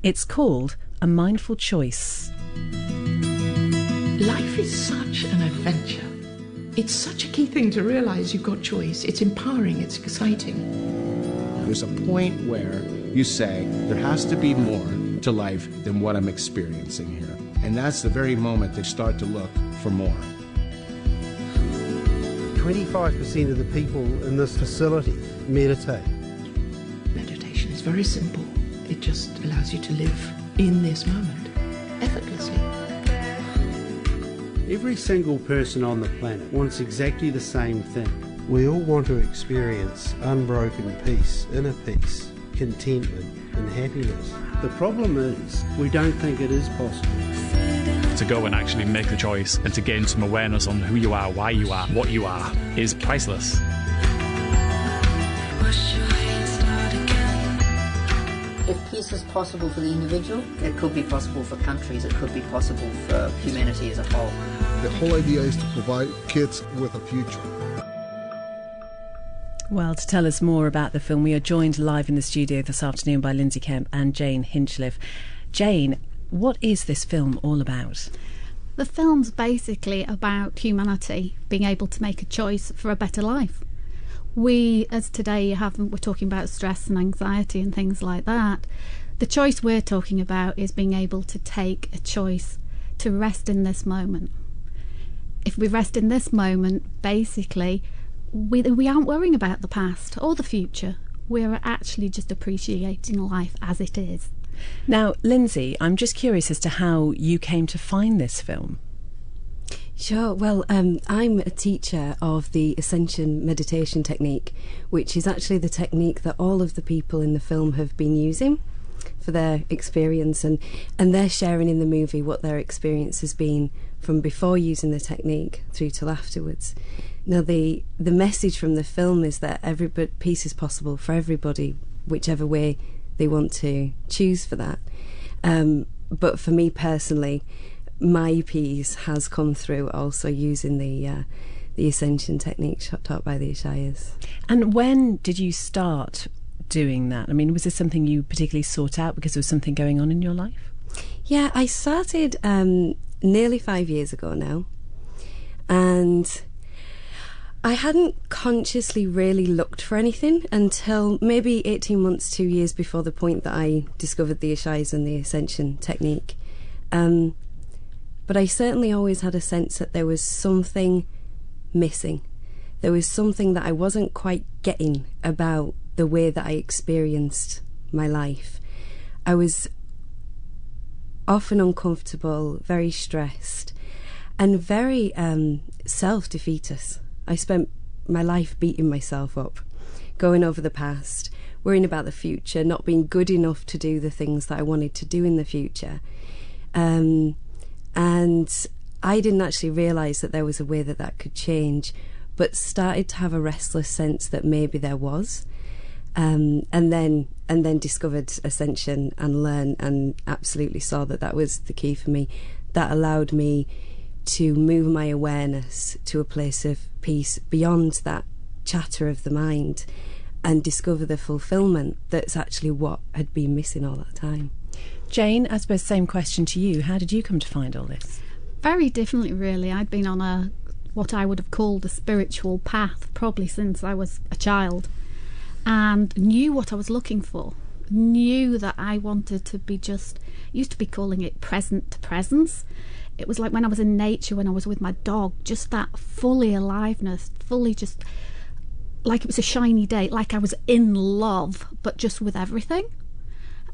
It's called A Mindful Choice. Life is such an adventure. It's such a key thing to realise you've got choice. It's empowering, it's exciting. There's a point where you say, there has to be more to life than what I'm experiencing here. And that's the very moment they start to look for more. 25% of the people in this facility meditate. Meditation is very simple. It just allows you to live in this moment, effortlessly. Every single person on the planet wants exactly the same thing. We all want to experience unbroken peace, inner peace, contentment and happiness. The problem is, we don't think it is possible. To go and actually make the choice and to gain some awareness on who you are, why you are, what you are, is priceless. If peace is possible for the individual, it could be possible for countries, it could be possible for humanity as a whole. The whole idea is to provide kids with a future. Well, to tell us more about the film, we are joined live in the studio this afternoon by Lindsay Kemp and Jane Hinchliffe. Jane, what is this film all about? The film's basically about humanity being able to make a choice for a better life. We, as today, we're talking about stress and anxiety and things like that. The choice we're talking about is being able to take a choice to rest in this moment. If we rest in this moment, basically, we aren't worrying about the past or the future. We're actually just appreciating life as it is. Now, Lindsay, I'm just curious as to how you came to find this film. Sure. Well, I'm a teacher of the Ascension meditation technique, which is actually the technique that all of the people in the film have been using for their experience, and they're sharing in the movie what their experience has been from before using the technique through till afterwards. Now, the message from the film is that peace is possible for everybody, whichever way they want to choose for that. But for me personally, my peace has come through also using the Ascension technique taught by the Ishayas. And when did you start doing that? I mean, was this something you particularly sought out because there was something going on in your life? Yeah, I started nearly 5 years ago now, and I hadn't consciously really looked for anything until maybe 18 months, 2 years before the point that I discovered the Ishayas and the Ascension technique. But I certainly always had a sense that there was something missing. There was something that I wasn't quite getting about the way that I experienced my life. I was often uncomfortable, very stressed, and very self-defeatist. I spent my life beating myself up, going over the past, worrying about the future, not being good enough to do the things that I wanted to do in the future. And I didn't actually realise that there was a way that that could change, but started to have a restless sense that maybe there was. And then discovered Ascension and learned, and absolutely saw that that was the key for me. That allowed me to move my awareness to a place of peace beyond that chatter of the mind and discover the fulfilment that's actually what had been missing all that time. Jane, I suppose same question to you. How did you come to find all this? Very differently, really. I'd been on what I would have called a spiritual path probably since I was a child, and knew what I was looking for. Knew that I wanted to be used to be calling it present to presence. It was like when I was in nature, when I was with my dog, just that fully aliveness, fully just like it was a shiny day, like I was in love, but just with everything.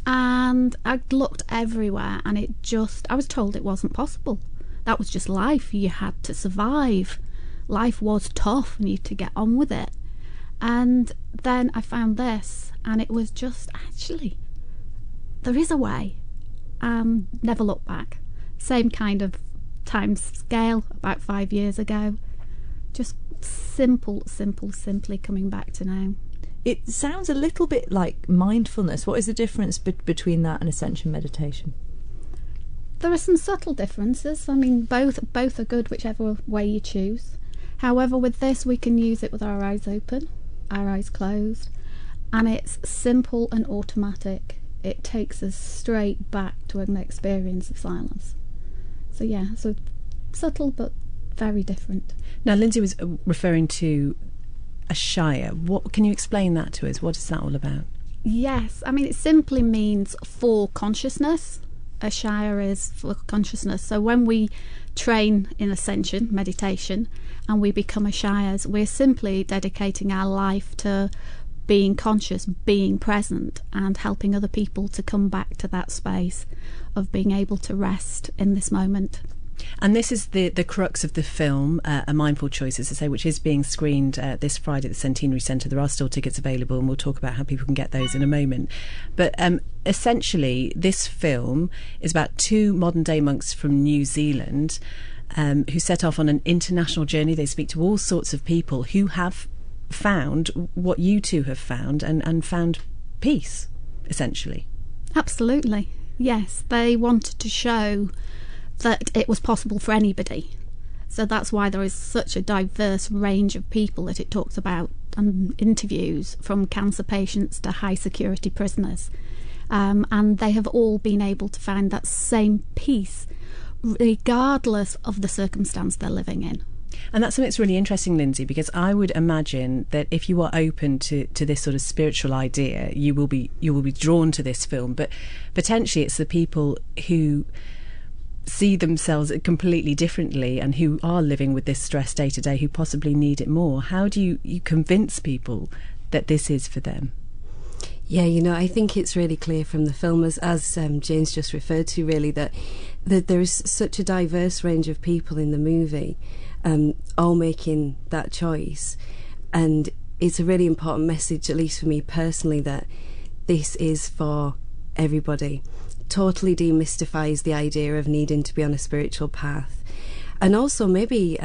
And I looked everywhere, and I was told it wasn't possible. That was just life. You had to survive. Life was tough and you had to get on with it. And then I found this, and it was just, actually, there is a way. Never looked back. Same kind of time scale about 5 years ago. Just simply coming back to now. It sounds a little bit like mindfulness. What is the difference between that and Ascension meditation? There are some subtle differences. I mean, both are good, whichever way you choose. However, with this, we can use it with our eyes open, our eyes closed, and it's simple and automatic. it takes us straight back to an experience of silence. So yeah, so subtle but very different. Now, Lindsay was referring to a shire. What can you explain that to us? What is that all about? Yes, I mean, it simply means for consciousness. A shire is for consciousness. So when we train in Ascension meditation and we become a shires, we're simply dedicating our life to being conscious, being present, and helping other people to come back to that space of being able to rest in this moment. And this is the crux of the film, A Mindful Choice, as I say, which is being screened this Friday at the Centenary Centre. There are still tickets available, and we'll talk about how people can get those in a moment. But essentially, this film is about two modern-day monks from New Zealand who set off on an international journey. They speak to all sorts of people who have found what you two have found and found peace, essentially. Absolutely, yes. They wanted to show that it was possible for anybody. So that's why there is such a diverse range of people that it talks about and interviews, from cancer patients to high security prisoners. And they have all been able to find that same peace regardless of the circumstance they're living in. And that's something that's really interesting, Lindsay, because I would imagine that if you are open to this sort of spiritual idea, you will be drawn to this film. But potentially it's the people who see themselves completely differently and who are living with this stress day to day, who possibly need it more. How do you convince people that this is for them? Yeah, I think it's really clear from the film, as Jane's just referred to, really, that there is such a diverse range of people in the movie, all making that choice. And it's a really important message, at least for me personally, that this is for everybody. Totally demystifies the idea of needing to be on a spiritual path, and also maybe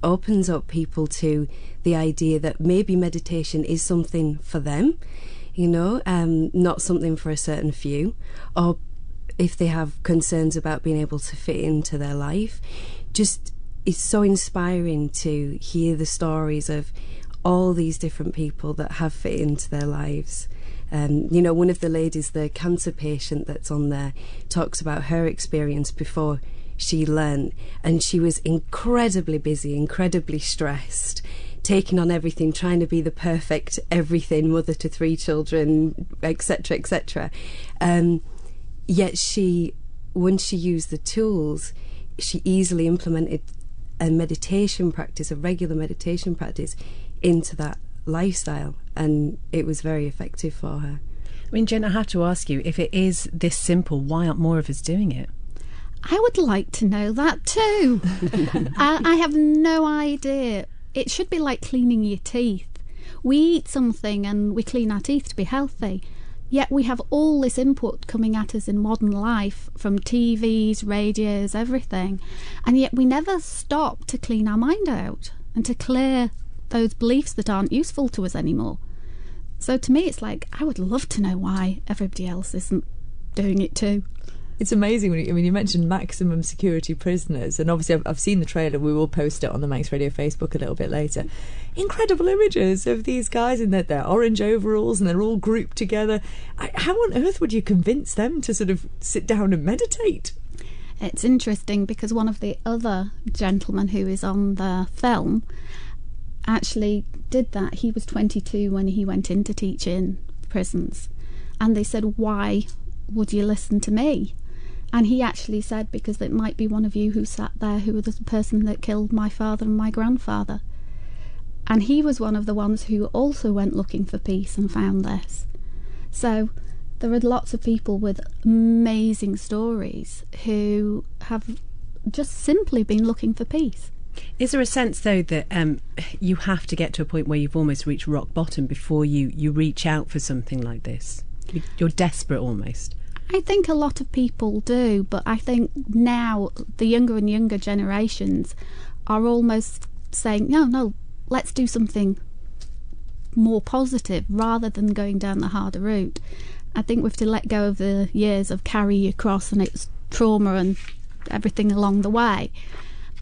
opens up people to the idea that maybe meditation is something for them, not something for a certain few, or if they have concerns about being able to fit into their life. Just, it's so inspiring to hear the stories of all these different people that have fit into their lives. One of the ladies, the cancer patient that's on there, talks about her experience before she learnt, and she was incredibly busy, incredibly stressed, taking on everything, trying to be the perfect everything, mother to 3 children, etc., etc. Yet once she used the tools, she easily implemented a meditation practice, a regular meditation practice, into that lifestyle, and it was very effective for her. I mean, Jen, I have to ask you, if it is this simple, why aren't more of us doing it? I would like to know that too. I have no idea. It should be like cleaning your teeth. We eat something and we clean our teeth to be healthy, yet we have all this input coming at us in modern life from TVs, radios, everything, and yet we never stop to clean our mind out and to clear those beliefs that aren't useful to us anymore. So to me, it's like, I would love to know why everybody else isn't doing it too. It's amazing when you mentioned maximum security prisoners, and obviously I've seen the trailer. We will post it on the Manx Radio Facebook a little bit later. Incredible images of these guys in their orange overalls, and they're all grouped together. How on earth would you convince them to sort of sit down and meditate? It's interesting because one of the other gentlemen who is on the film actually did that. He was 22 when he went in to teach in prisons, and they said, why would you listen to me? And he actually said, because it might be one of you who sat there who was the person that killed my father and my grandfather. And he was one of the ones who also went looking for peace and found this. So there are lots of people with amazing stories who have just simply been looking for peace. Is there a sense, though, that you have to get to a point where you've almost reached rock bottom before you reach out for something like this? You're desperate almost. I think a lot of people do, but I think now the younger and younger generations are almost saying, no, let's do something more positive rather than going down the harder route. I think we have to let go of the years of carry your cross and its trauma and everything along the way,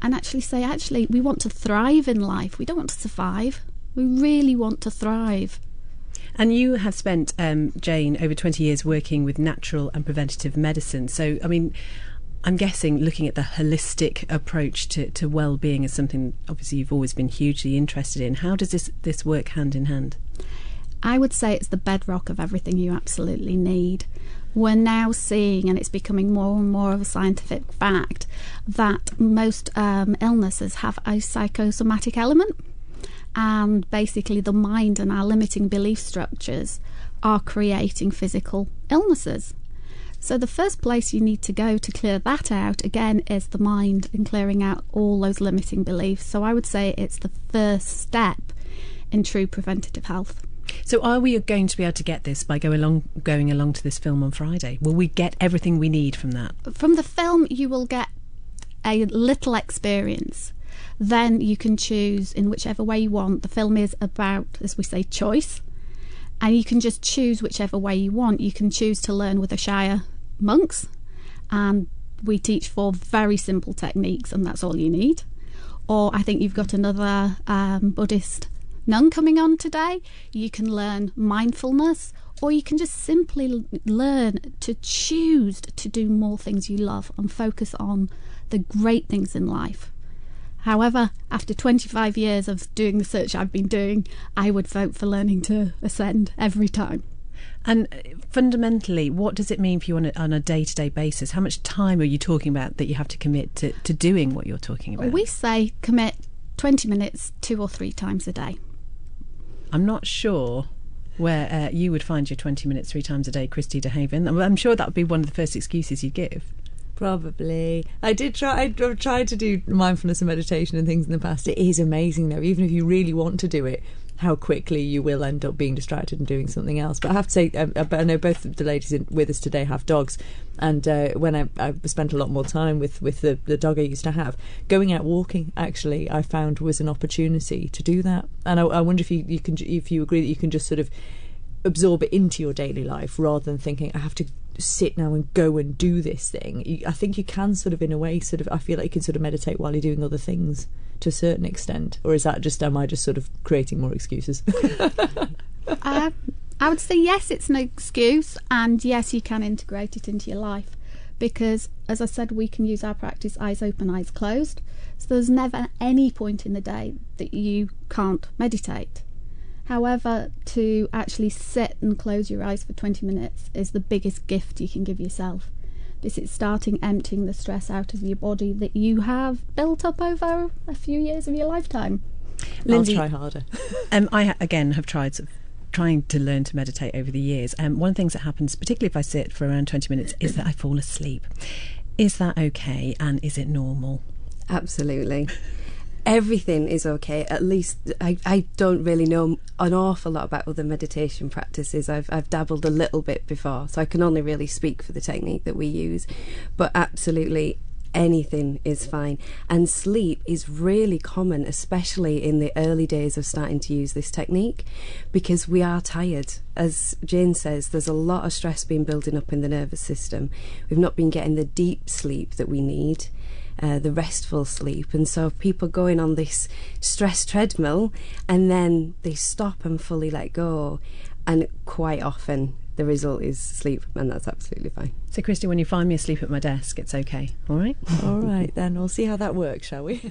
and actually say, we want to thrive in life. We don't want to survive. We really want to thrive. And you have spent, Jane, over 20 years working with natural and preventative medicine. So, I mean, I'm guessing looking at the holistic approach to well-being is something obviously you've always been hugely interested in. How does this work hand in hand? I would say it's the bedrock of everything you absolutely need. We're now seeing, and it's becoming more and more of a scientific fact, that most illnesses have a psychosomatic element. And basically the mind and our limiting belief structures are creating physical illnesses. So the first place you need to go to clear that out, again, is the mind and clearing out all those limiting beliefs. So I would say it's the first step in true preventative health. So are we going to be able to get this by going along to this film on Friday? Will we get everything we need from that? From the film, you will get a little experience. Then you can choose in whichever way you want. The film is about, as we say, choice. And you can just choose whichever way you want. You can choose to learn with the Shire monks, and we teach 4 very simple techniques, and that's all you need. Or I think you've got another Buddhist nun coming on today. You can learn mindfulness, or you can just simply learn to choose to do more things you love and focus on the great things in life. However, after 25 years of doing the search I've been doing, I would vote for learning to ascend every time. And fundamentally, what does it mean for you on a day-to-day basis? How much time are you talking about that you have to commit to doing what you're talking about? We say commit 20 minutes 2 or 3 times a day. I'm not sure where you would find your 20 minutes 3 times a day, Christy DeHaven. I'm sure that would be one of the first excuses you'd give. Probably. I've tried to do mindfulness and meditation and things in the past. It is amazing though, even if you really want to do it, how quickly you will end up being distracted and doing something else. But I have to say, I know both of the ladies with us today have dogs, and when I spent a lot more time with the dog I used to have, going out walking actually I found was an opportunity to do that. And I wonder if you agree that you can just sort of absorb it into your daily life rather than thinking I have to sit now and go and do this thing. I think you can sort of, in a way, sort of, I feel like you can sort of meditate while you're doing other things to a certain extent. Or is that just, am I just sort of creating more excuses? I would say yes, it's an excuse, and yes, you can integrate it into your life, because as I said, we can use our practice eyes open, eyes closed. So there's never any point in the day that you can't meditate. However, to actually sit and close your eyes for 20 minutes is the biggest gift you can give yourself. This is starting emptying the stress out of your body that you have built up over a few years of your lifetime. Lindsay, I'll try harder. I again have tried trying to learn to meditate over the years. One of the things that happens, particularly if I sit for around 20 minutes, is that I fall asleep. Is that okay, and is it normal? Absolutely. Everything is okay. At least I don't really know an awful lot about other meditation practices. I've dabbled a little bit before, so I can only really speak for the technique that we use. But absolutely anything is fine. And sleep is really common, especially in the early days of starting to use this technique, because we are tired. As Jane says, there's a lot of stress being building up in the nervous system. We've not been getting the deep sleep that we need. The restful sleep, and so people going on this stress treadmill and then they stop and fully let go, and quite often the result is sleep, and that's absolutely fine. So Christy, when you find me asleep at my desk, it's okay, all right? All right then, we'll see how that works, shall we?